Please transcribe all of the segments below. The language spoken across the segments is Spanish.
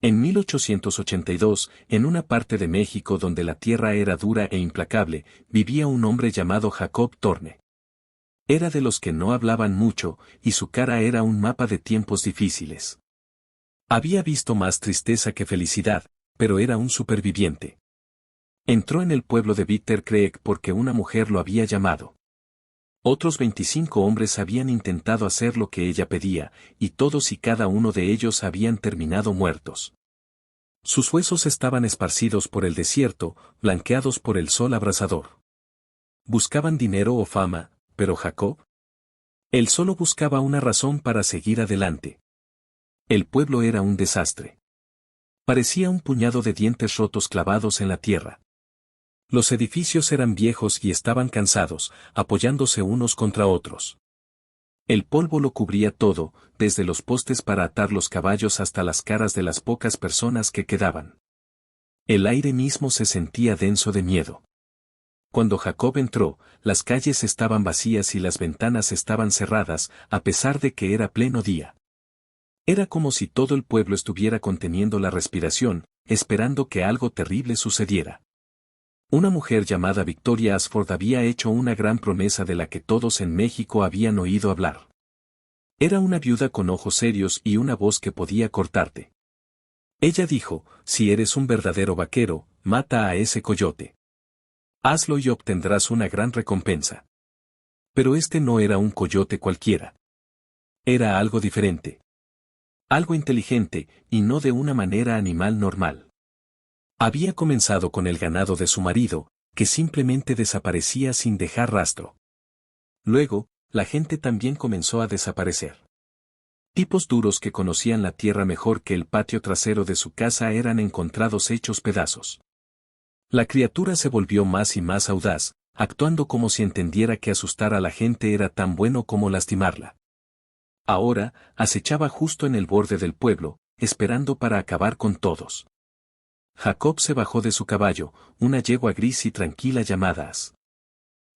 En 1882, en una parte de México donde la tierra era dura e implacable, vivía un hombre llamado Jacob Thorne. Era de los que no hablaban mucho, y su cara era un mapa de tiempos difíciles. Había visto más tristeza que felicidad, pero era un superviviente. Entró en el pueblo de Bitter Creek porque una mujer lo había llamado. Otros 25 hombres habían intentado hacer lo que ella pedía, y todos y cada uno de ellos habían terminado muertos. Sus huesos estaban esparcidos por el desierto, blanqueados por el sol abrasador. Buscaban dinero o fama, pero Jacob. Él solo buscaba una razón para seguir adelante. El pueblo era un desastre. Parecía un puñado de dientes rotos clavados en la tierra. Los edificios eran viejos y estaban cansados, apoyándose unos contra otros. El polvo lo cubría todo, desde los postes para atar los caballos hasta las caras de las pocas personas que quedaban. El aire mismo se sentía denso de miedo. Cuando Jacob entró, las calles estaban vacías y las ventanas estaban cerradas, a pesar de que era pleno día. Era como si todo el pueblo estuviera conteniendo la respiración, esperando que algo terrible sucediera. Una mujer llamada Victoria Ashford había hecho una gran promesa de la que todos en México habían oído hablar. Era una viuda con ojos serios y una voz que podía cortarte. Ella dijo, si eres un verdadero vaquero, mata a ese coyote. Hazlo y obtendrás una gran recompensa. Pero este no era un coyote cualquiera. Era algo diferente. Algo inteligente, y no de una manera animal normal. Había comenzado con el ganado de su marido, que simplemente desaparecía sin dejar rastro. Luego, la gente también comenzó a desaparecer. Tipos duros que conocían la tierra mejor que el patio trasero de su casa eran encontrados hechos pedazos. La criatura se volvió más y más audaz, actuando como si entendiera que asustar a la gente era tan bueno como lastimarla. Ahora, acechaba justo en el borde del pueblo, esperando para acabar con todos. Jacob se bajó de su caballo, una yegua gris y tranquila llamada As.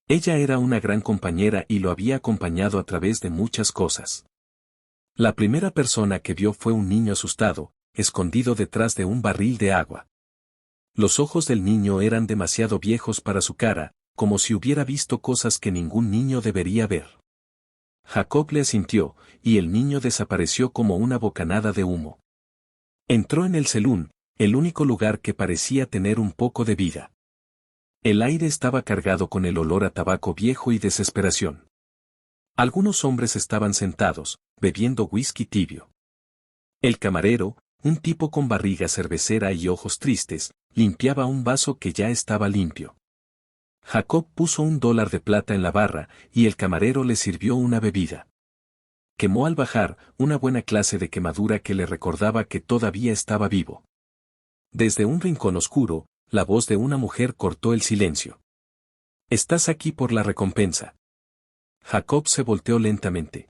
Ella era una gran compañera y lo había acompañado a través de muchas cosas. La primera persona que vio fue un niño asustado, escondido detrás de un barril de agua. Los ojos del niño eran demasiado viejos para su cara, como si hubiera visto cosas que ningún niño debería ver. Jacob le asintió, y el niño desapareció como una bocanada de humo. Entró en el salón, el único lugar que parecía tener un poco de vida. El aire estaba cargado con el olor a tabaco viejo y desesperación. Algunos hombres estaban sentados, bebiendo whisky tibio. El camarero, un tipo con barriga cervecera y ojos tristes, limpiaba un vaso que ya estaba limpio. Jacob puso $1 de plata en la barra, y el camarero le sirvió una bebida. Quemó al bajar, una buena clase de quemadura que le recordaba que todavía estaba vivo. Desde un rincón oscuro, la voz de una mujer cortó el silencio. «Estás aquí por la recompensa». Jacob se volteó lentamente.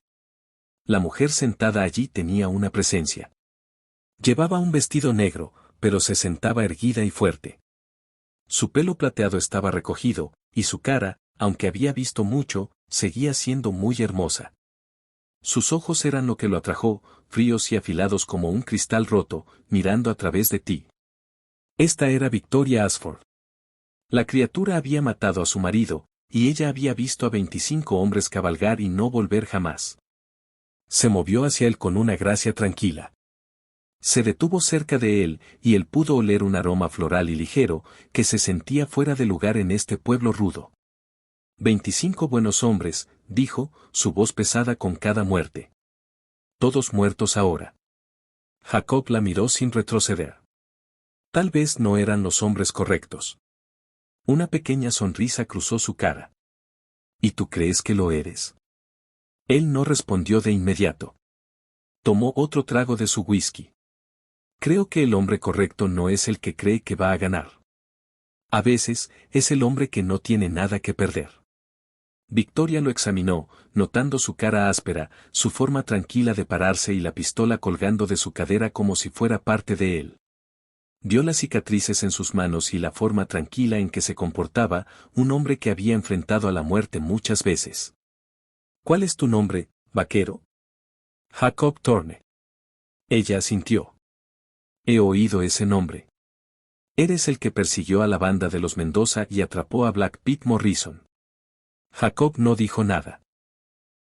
La mujer sentada allí tenía una presencia. Llevaba un vestido negro, pero se sentaba erguida y fuerte. Su pelo plateado estaba recogido, y su cara, aunque había visto mucho, seguía siendo muy hermosa. Sus ojos eran lo que lo atrajo, fríos y afilados como un cristal roto, mirando a través de ti. Esta era Victoria Ashford. La criatura había matado a su marido, y ella había visto a 25 hombres cabalgar y no volver jamás. Se movió hacia él con una gracia tranquila. Se detuvo cerca de él, y él pudo oler un aroma floral y ligero, que se sentía fuera de lugar en este pueblo rudo. 25 buenos hombres, dijo, su voz pesada con cada muerte. Todos muertos ahora. Jacob la miró sin retroceder. Tal vez no eran los hombres correctos. Una pequeña sonrisa cruzó su cara. ¿Y tú crees que lo eres? Él no respondió de inmediato. Tomó otro trago de su whisky. Creo que el hombre correcto no es el que cree que va a ganar. A veces, es el hombre que no tiene nada que perder. Victoria lo examinó, notando su cara áspera, su forma tranquila de pararse y la pistola colgando de su cadera como si fuera parte de él. Vio las cicatrices en sus manos y la forma tranquila en que se comportaba, un hombre que había enfrentado a la muerte muchas veces. ¿Cuál es tu nombre, vaquero? Jacob Thorne. Ella asintió. He oído ese nombre. Eres el que persiguió a la banda de los Mendoza y atrapó a Black Pete Morrison. Jacob no dijo nada.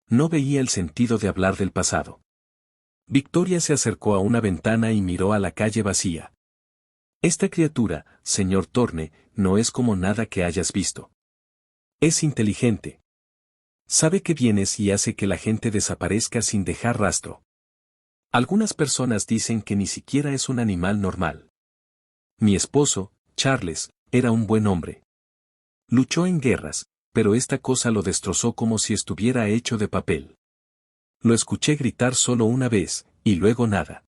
No veía el sentido de hablar del pasado. Victoria se acercó a una ventana y miró a la calle vacía. Esta criatura, señor Thorne, no es como nada que hayas visto. Es inteligente. Sabe que vienes y hace que la gente desaparezca sin dejar rastro. Algunas personas dicen que ni siquiera es un animal normal. Mi esposo, Charles, era un buen hombre. Luchó en guerras, pero esta cosa lo destrozó como si estuviera hecho de papel. Lo escuché gritar solo una vez, y luego nada.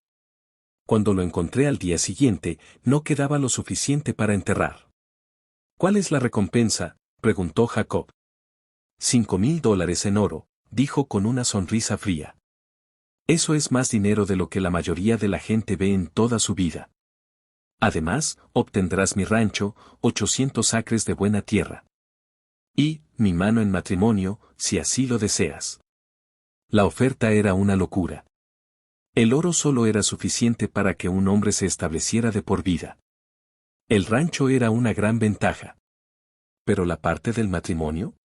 Cuando lo encontré al día siguiente, no quedaba lo suficiente para enterrar. ¿Cuál es la recompensa?, preguntó Jacob. $5,000 en oro, dijo con una sonrisa fría. Eso es más dinero de lo que la mayoría de la gente ve en toda su vida. Además, obtendrás mi rancho, 800 acres de buena tierra. Y, mi mano en matrimonio, si así lo deseas. La oferta era una locura. El oro solo era suficiente para que un hombre se estableciera de por vida. El rancho era una gran ventaja. ¿Pero la parte del matrimonio?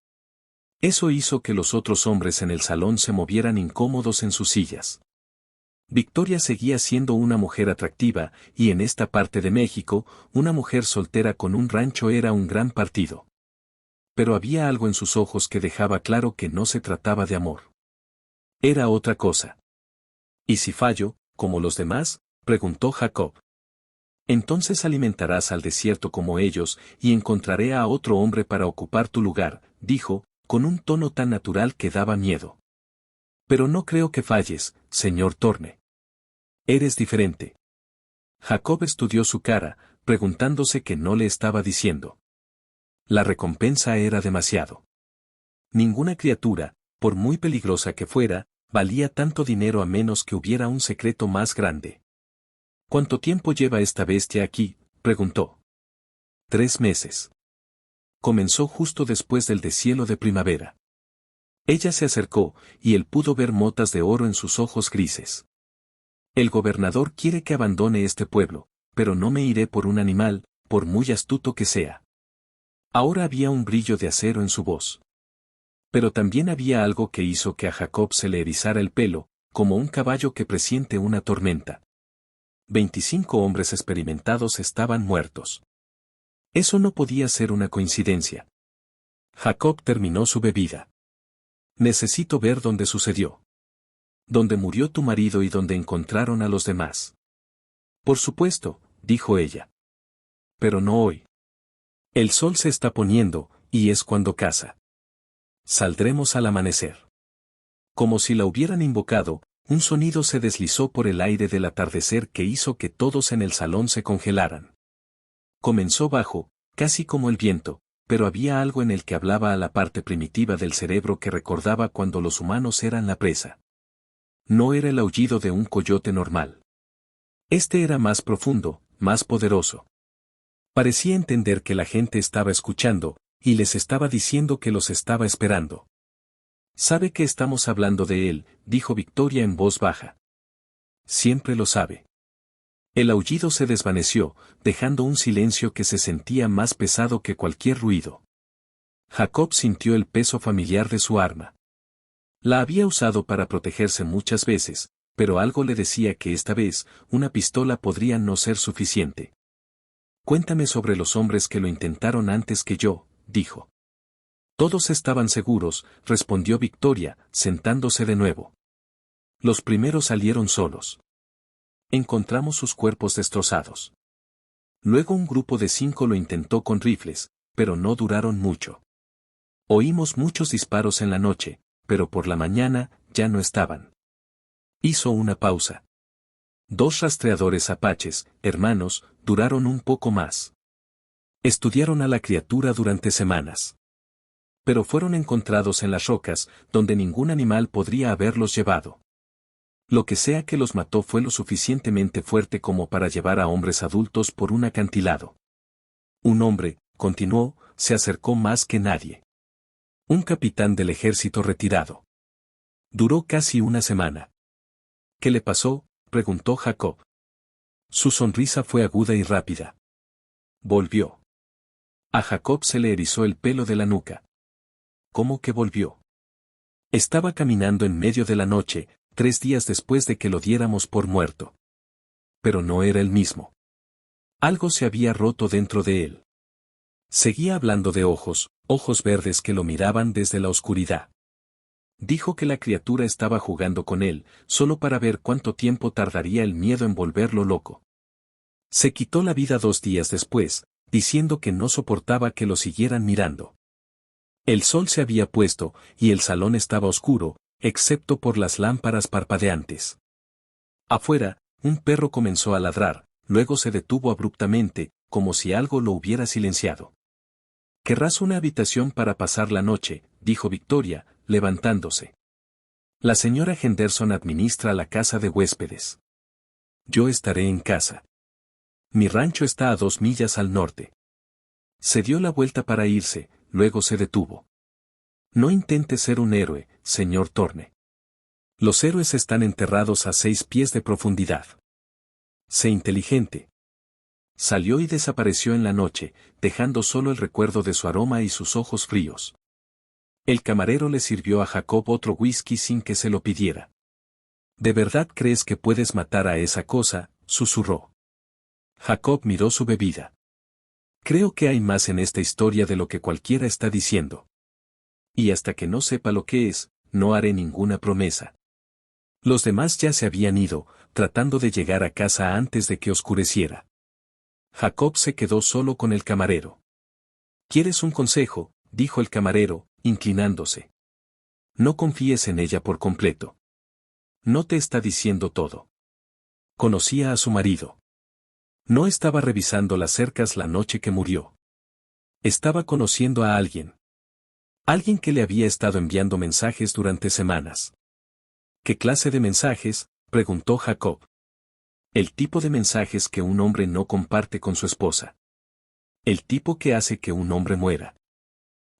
Eso hizo que los otros hombres en el salón se movieran incómodos en sus sillas. Victoria seguía siendo una mujer atractiva, y en esta parte de México, una mujer soltera con un rancho era un gran partido. Pero había algo en sus ojos que dejaba claro que no se trataba de amor. Era otra cosa. ¿Y si fallo, como los demás?, preguntó Jacob. Entonces alimentarás al desierto como ellos, y encontraré a otro hombre para ocupar tu lugar, dijo, con un tono tan natural que daba miedo. Pero no creo que falles, señor Thorne. Eres diferente. Jacob estudió su cara, preguntándose qué no le estaba diciendo. La recompensa era demasiado. Ninguna criatura, por muy peligrosa que fuera, valía tanto dinero a menos que hubiera un secreto más grande. ¿Cuánto tiempo lleva esta bestia aquí?, preguntó. 3 meses. Comenzó justo después del deshielo de primavera. Ella se acercó, y él pudo ver motas de oro en sus ojos grises. El gobernador quiere que abandone este pueblo, pero no me iré por un animal, por muy astuto que sea. Ahora había un brillo de acero en su voz. Pero también había algo que hizo que a Jacob se le erizara el pelo, como un caballo que presiente una tormenta. 25 hombres experimentados estaban muertos. Eso no podía ser una coincidencia. Jacob terminó su bebida. Necesito ver dónde sucedió. Dónde murió tu marido y dónde encontraron a los demás. Por supuesto, dijo ella. Pero no hoy. El sol se está poniendo, y es cuando caza. Saldremos al amanecer. Como si la hubieran invocado, un sonido se deslizó por el aire del atardecer que hizo que todos en el salón se congelaran. Comenzó bajo, casi como el viento, pero había algo en el que hablaba a la parte primitiva del cerebro que recordaba cuando los humanos eran la presa. No era el aullido de un coyote normal. Este era más profundo, más poderoso. Parecía entender que la gente estaba escuchando, y les estaba diciendo que los estaba esperando. Sabe que estamos hablando de él, dijo Victoria en voz baja. Siempre lo sabe. El aullido se desvaneció, dejando un silencio que se sentía más pesado que cualquier ruido. Jacob sintió el peso familiar de su arma. La había usado para protegerse muchas veces, pero algo le decía que esta vez, una pistola podría no ser suficiente. Cuéntame sobre los hombres que lo intentaron antes que yo, dijo. Todos estaban seguros, respondió Victoria, sentándose de nuevo. Los primeros salieron solos. Encontramos sus cuerpos destrozados. Luego un grupo de 5 lo intentó con rifles, pero no duraron mucho. Oímos muchos disparos en la noche, pero por la mañana, ya no estaban. Hizo una pausa. 2 rastreadores apaches, hermanos, duraron un poco más. Estudiaron a la criatura durante semanas. Pero fueron encontrados en las rocas, donde ningún animal podría haberlos llevado. Lo que sea que los mató fue lo suficientemente fuerte como para llevar a hombres adultos por un acantilado. Un hombre, continuó, se acercó más que nadie. Un capitán del ejército retirado. Duró casi una semana. ¿Qué le pasó?, preguntó Jacob. Su sonrisa fue aguda y rápida. Volvió. A Jacob se le erizó el pelo de la nuca. ¿Cómo que volvió? Estaba caminando en medio de la noche, 3 días después de que lo diéramos por muerto. Pero no era el mismo. Algo se había roto dentro de él. Seguía hablando de ojos verdes que lo miraban desde la oscuridad. Dijo que la criatura estaba jugando con él, solo para ver cuánto tiempo tardaría el miedo en volverlo loco. Se quitó la vida 2 días después, diciendo que no soportaba que lo siguieran mirando. El sol se había puesto, y el salón estaba oscuro, excepto por las lámparas parpadeantes. Afuera, un perro comenzó a ladrar, luego se detuvo abruptamente, como si algo lo hubiera silenciado. «¿Querrás una habitación para pasar la noche?», dijo Victoria, levantándose. «La señora Henderson administra la casa de huéspedes. Yo estaré en casa. Mi rancho está a 2 millas al norte». Se dio la vuelta para irse, luego se detuvo. «No intente ser un héroe, señor Thorne. Los héroes están enterrados a 6 pies de profundidad. Sé inteligente». Salió y desapareció en la noche, dejando solo el recuerdo de su aroma y sus ojos fríos. El camarero le sirvió a Jacob otro whisky sin que se lo pidiera. «¿De verdad crees que puedes matar a esa cosa?», susurró. Jacob miró su bebida. «Creo que hay más en esta historia de lo que cualquiera está diciendo. Y hasta que no sepa lo que es, no haré ninguna promesa». Los demás ya se habían ido, tratando de llegar a casa antes de que oscureciera. Jacob se quedó solo con el camarero. «¿Quieres un consejo?», dijo el camarero, inclinándose. «No confíes en ella por completo. No te está diciendo todo». Conocía a su marido. No estaba revisando las cercas la noche que murió. Estaba conociendo a alguien. Alguien que le había estado enviando mensajes durante semanas. «¿Qué clase de mensajes?», preguntó Jacob. «El tipo de mensajes que un hombre no comparte con su esposa. El tipo que hace que un hombre muera».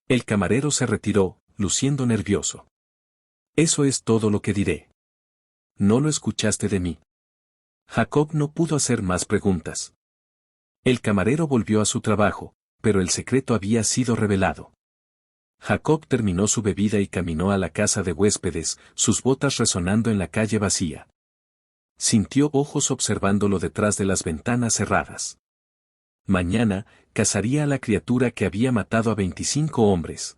El camarero se retiró, luciendo nervioso. «Eso es todo lo que diré. No lo escuchaste de mí». Jacob no pudo hacer más preguntas. El camarero volvió a su trabajo, pero el secreto había sido revelado. Jacob terminó su bebida y caminó a la casa de huéspedes, sus botas resonando en la calle vacía. Sintió ojos observándolo detrás de las ventanas cerradas. Mañana, cazaría a la criatura que había matado a 25 hombres.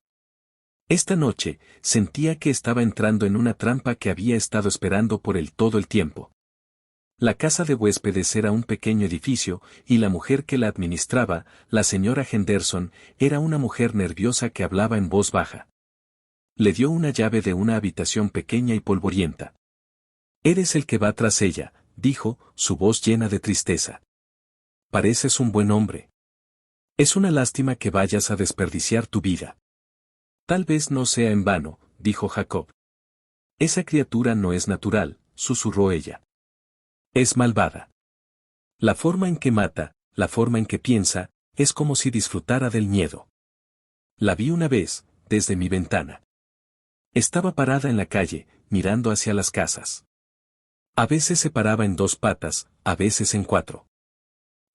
Esta noche, sentía que estaba entrando en una trampa que había estado esperando por él todo el tiempo. La casa de huéspedes era un pequeño edificio, y la mujer que la administraba, la señora Henderson, era una mujer nerviosa que hablaba en voz baja. Le dio una llave de una habitación pequeña y polvorienta. «Eres el que va tras ella», dijo, su voz llena de tristeza. «Pareces un buen hombre. Es una lástima que vayas a desperdiciar tu vida». «Tal vez no sea en vano», dijo Jacob. «Esa criatura no es natural», susurró ella. «Es malvada. La forma en que mata, la forma en que piensa, es como si disfrutara del miedo. La vi una vez, desde mi ventana. Estaba parada en la calle, mirando hacia las casas. A veces se paraba en 2 patas, a veces en 4.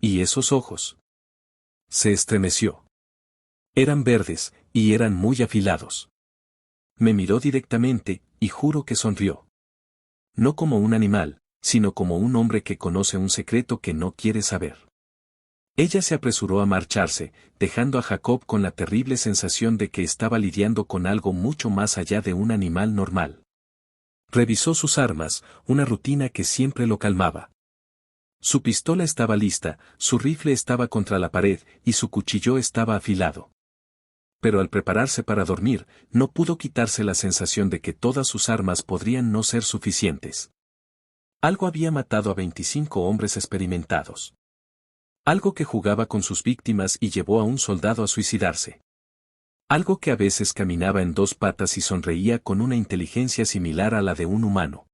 ¿Y esos ojos?». Se estremeció. Eran verdes, y eran muy afilados. Me miró directamente, y juro que sonrió. No como un animal, sino como un hombre que conoce un secreto que no quiere saber. Ella se apresuró a marcharse, dejando a Jacob con la terrible sensación de que estaba lidiando con algo mucho más allá de un animal normal. Revisó sus armas, una rutina que siempre lo calmaba. Su pistola estaba lista, su rifle estaba contra la pared, y su cuchillo estaba afilado. Pero al prepararse para dormir, no pudo quitarse la sensación de que todas sus armas podrían no ser suficientes. Algo había matado a 25 hombres experimentados. Algo que jugaba con sus víctimas y llevó a un soldado a suicidarse. Algo que a veces caminaba en 2 patas y sonreía con una inteligencia similar a la de un humano.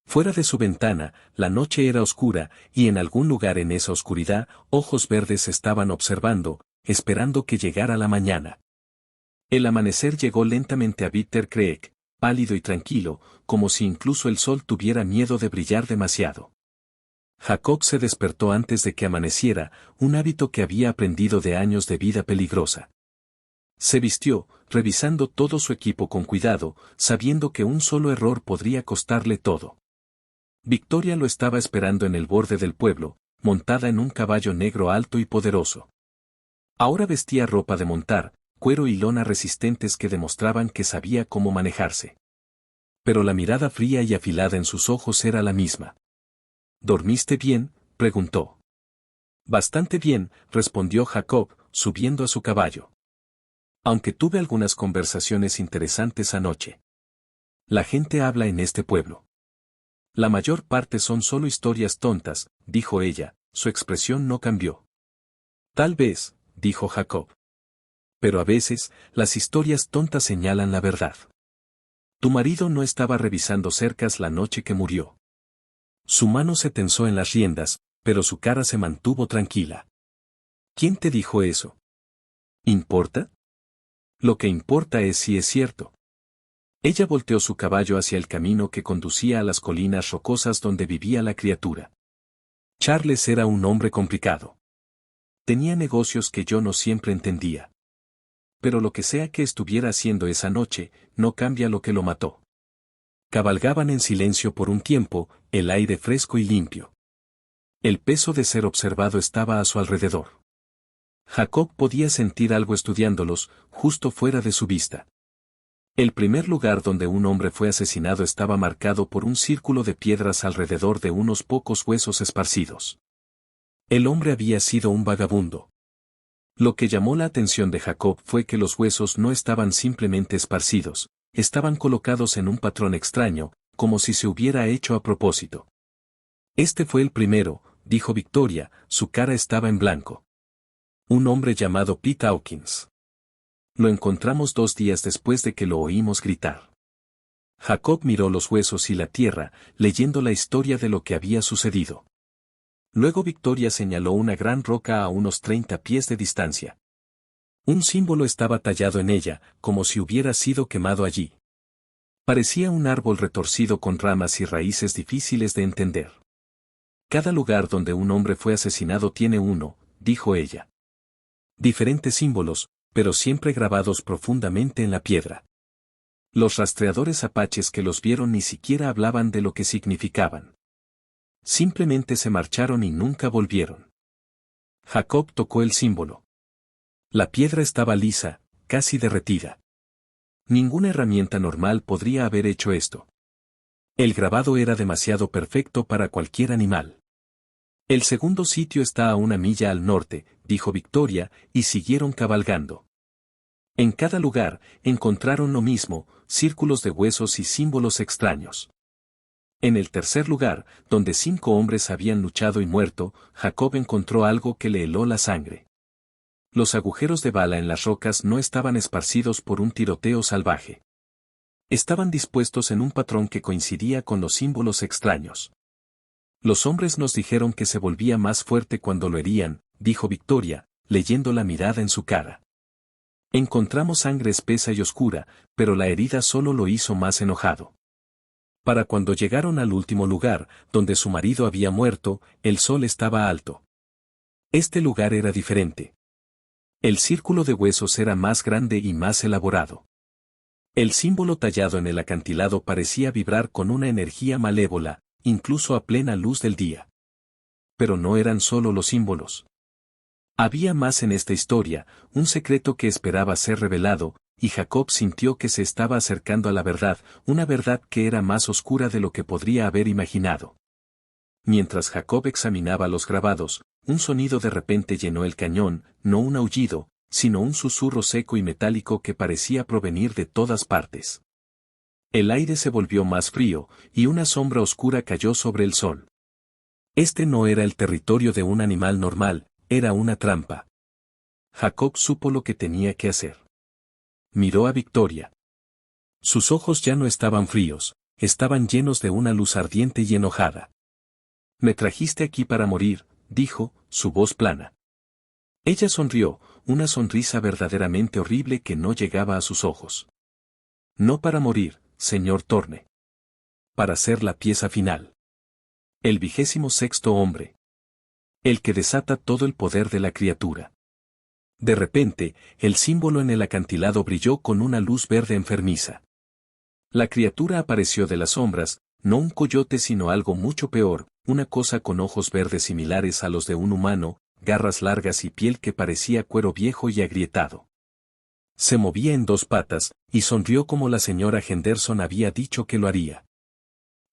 Fuera de su ventana, la noche era oscura, y en algún lugar en esa oscuridad, ojos verdes estaban observando, esperando que llegara la mañana. El amanecer llegó lentamente a Bitter Creek, pálido y tranquilo, como si incluso el sol tuviera miedo de brillar demasiado. Jacob se despertó antes de que amaneciera, un hábito que había aprendido de años de vida peligrosa. Se vistió, revisando todo su equipo con cuidado, sabiendo que un solo error podría costarle todo. Victoria lo estaba esperando en el borde del pueblo, montada en un caballo negro alto y poderoso. Ahora vestía ropa de montar, cuero y lona resistentes que demostraban que sabía cómo manejarse. Pero la mirada fría y afilada en sus ojos era la misma. ¿Dormiste bien?, preguntó. Bastante bien, respondió Jacob, subiendo a su caballo. Aunque tuve algunas conversaciones interesantes anoche. La gente habla en este pueblo. La mayor parte son solo historias tontas, dijo ella, su expresión no cambió. Tal vez, dijo Jacob. Pero a veces, las historias tontas señalan la verdad. Tu marido no estaba revisando cercas la noche que murió. Su mano se tensó en las riendas, pero su cara se mantuvo tranquila. ¿Quién te dijo eso? ¿Importa? Lo que importa es si es cierto. Ella volteó su caballo hacia el camino que conducía a las colinas rocosas donde vivía la criatura. Charles era un hombre complicado. Tenía negocios que yo no siempre entendía. Pero lo que sea que estuviera haciendo esa noche, no cambia lo que lo mató. Cabalgaban en silencio por un tiempo, el aire fresco y limpio. El peso de ser observado estaba a su alrededor. Jacob podía sentir algo estudiándolos, justo fuera de su vista. El primer lugar donde un hombre fue asesinado estaba marcado por un círculo de piedras alrededor de unos pocos huesos esparcidos. El hombre había sido un vagabundo. Lo que llamó la atención de Jacob fue que los huesos no estaban simplemente esparcidos, estaban colocados en un patrón extraño, como si se hubiera hecho a propósito. Este fue el primero, dijo Victoria, su cara estaba en blanco. Un hombre llamado Pete Hawkins. Lo encontramos 2 días después de que lo oímos gritar. Jacob miró los huesos y la tierra, leyendo la historia de lo que había sucedido. Luego Victoria señaló una gran roca a unos 30 pies de distancia. Un símbolo estaba tallado en ella, como si hubiera sido quemado allí. Parecía un árbol retorcido con ramas y raíces difíciles de entender. Cada lugar donde un hombre fue asesinado tiene uno, dijo ella. Diferentes símbolos, pero siempre grabados profundamente en la piedra. Los rastreadores apaches que los vieron ni siquiera hablaban de lo que significaban. Simplemente se marcharon y nunca volvieron. Jacob tocó el símbolo. La piedra estaba lisa, casi derretida. Ninguna herramienta normal podría haber hecho esto. El grabado era demasiado perfecto para cualquier animal. El segundo sitio está a 1 milla al norte, dijo Victoria, y siguieron cabalgando. En cada lugar, encontraron lo mismo, círculos de huesos y símbolos extraños. En el tercer lugar, donde 5 hombres habían luchado y muerto, Jacob encontró algo que le heló la sangre. Los agujeros de bala en las rocas no estaban esparcidos por un tiroteo salvaje. Estaban dispuestos en un patrón que coincidía con los símbolos extraños. Los hombres nos dijeron que se volvía más fuerte cuando lo herían, dijo Victoria, leyendo la mirada en su cara. Encontramos sangre espesa y oscura, pero la herida solo lo hizo más enojado. Para cuando llegaron al último lugar, donde su marido había muerto, el sol estaba alto. Este lugar era diferente. El círculo de huesos era más grande y más elaborado. El símbolo tallado en el acantilado parecía vibrar con una energía malévola, incluso a plena luz del día. Pero no eran solo los símbolos. Había más en esta historia, un secreto que esperaba ser revelado, y Jacob sintió que se estaba acercando a la verdad, una verdad que era más oscura de lo que podría haber imaginado. Mientras Jacob examinaba los grabados, un sonido de repente llenó el cañón, no un aullido, sino un susurro seco y metálico que parecía provenir de todas partes. El aire se volvió más frío, y una sombra oscura cayó sobre el sol. Este no era el territorio de un animal normal, era una trampa. Jacob supo lo que tenía que hacer. Miró a Victoria. Sus ojos ya no estaban fríos, estaban llenos de una luz ardiente y enojada. Me trajiste aquí para morir, dijo, su voz plana. Ella sonrió, una sonrisa verdaderamente horrible que no llegaba a sus ojos. No para morir, señor Thorne. Para ser la pieza final. El 26º hombre. El que desata todo el poder de la criatura. De repente, el símbolo en el acantilado brilló con una luz verde enfermiza. La criatura apareció de las sombras, no un coyote sino algo mucho peor, una cosa con ojos verdes similares a los de un humano, garras largas y piel que parecía cuero viejo y agrietado. Se movía en dos patas, y sonrió como la señora Henderson había dicho que lo haría.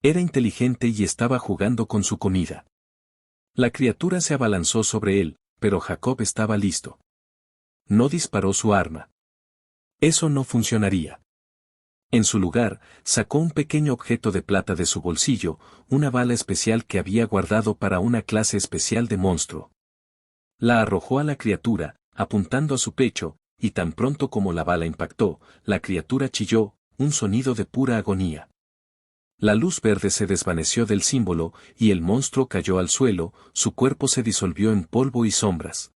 Era inteligente y estaba jugando con su comida. La criatura se abalanzó sobre él, pero Jacob estaba listo. No disparó su arma. Eso no funcionaría. En su lugar, sacó un pequeño objeto de plata de su bolsillo, una bala especial que había guardado para una clase especial de monstruo. La arrojó a la criatura, apuntando a su pecho, y tan pronto como la bala impactó, la criatura chilló, un sonido de pura agonía. La luz verde se desvaneció del símbolo, y el monstruo cayó al suelo, su cuerpo se disolvió en polvo y sombras.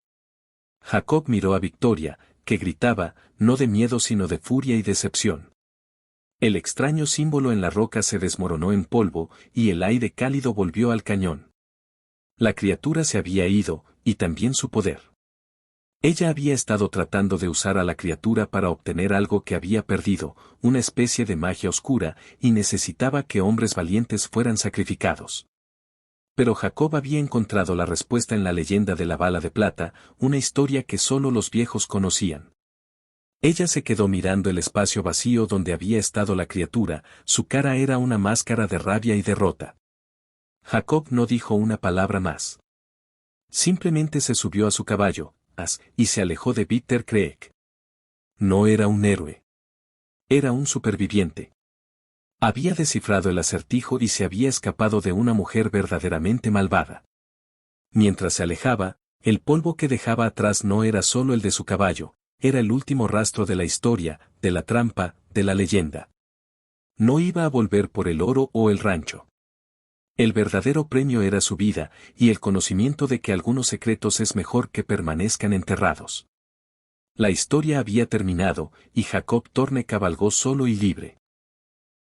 Jacob miró a Victoria, que gritaba, no de miedo sino de furia y decepción. El extraño símbolo en la roca se desmoronó en polvo, y el aire cálido volvió al cañón. La criatura se había ido, y también su poder. Ella había estado tratando de usar a la criatura para obtener algo que había perdido, una especie de magia oscura, y necesitaba que hombres valientes fueran sacrificados. Pero Jacob había encontrado la respuesta en la leyenda de la bala de plata, una historia que solo los viejos conocían. Ella se quedó mirando el espacio vacío donde había estado la criatura, su cara era una máscara de rabia y derrota. Jacob no dijo una palabra más. Simplemente se subió a su caballo, y se alejó de Bitter Creek. No era un héroe. Era un superviviente. Había descifrado el acertijo y se había escapado de una mujer verdaderamente malvada. Mientras se alejaba, el polvo que dejaba atrás no era solo el de su caballo, era el último rastro de la historia, de la trampa, de la leyenda. No iba a volver por el oro o el rancho. El verdadero premio era su vida, y el conocimiento de que algunos secretos es mejor que permanezcan enterrados. La historia había terminado, y Jacob Thorne cabalgó solo y libre.